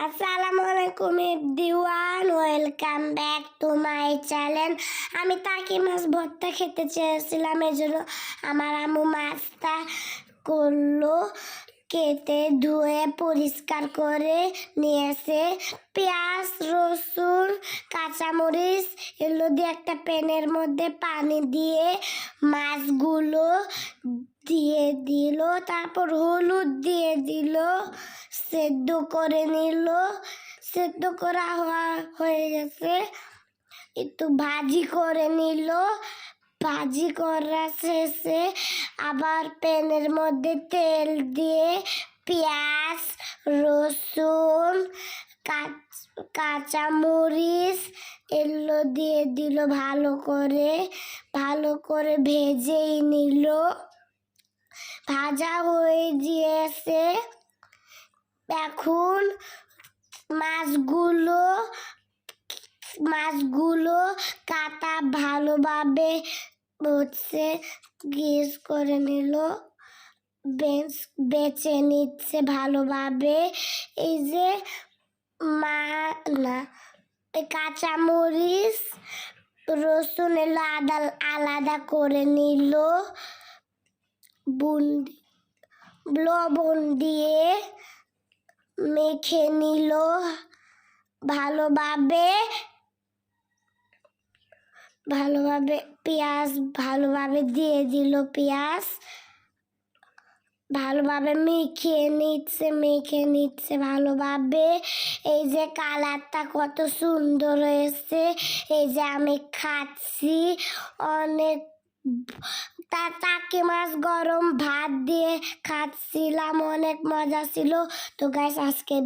আসসালামু আলাইকুম everyone, welcome back to my channel. আমি টাকি মাছ ভর্তা খেতে চেয়েছিলাম, এই জন্য আমার আম্মু মাছটা করলো, কেটে ধুয়ে পরিষ্কার করে নিয়েছে। পেঁয়াজ, রসুন, কাঁচামরিচ এগুলো দিয়ে একটা প্যানের মধ্যে পানি দিয়ে মাছগুলো দিয়ে দিল, তারপর হলুদ দিয়ে দিল, সেদ্ধ করে নিল। সেদ্ধ করা হয়ে গেছে, একটু ভাজি করে নিল। ভাজি করা শেষে আবার প্যানের মধ্যে তেল দিয়ে পেঁয়াজ, রসুন, কাঁচামরিচ এগুলো দিয়ে দিল, ভালো করে ভেজেই নিল। ভাজা হয়ে গিয়েছে, এখন মাছগুলো কাটা ভালোভাবে গ্রেস করে নিল, বেছে নিচ্ছে ভালোভাবে। এই যে কাঁচামরিচ, রসুন এলো আলাদা করে নিল, লবণ দিয়ে মেখে নিল ভালোভাবে। পেঁয়াজ ভালোভাবে দিয়ে দিল, পেঁয়াজ ভালোভাবে মেখে নিচ্ছে ভালোভাবে। এই যে কালারটা কত সুন্দর হয়েছে, এই যে আমি খাচ্ছি অনেক। টাকি মাছ গরম ভাত দিয়ে খাচ্ছিলাম, অনেক মজা ছিল। তো গাইস, আজকে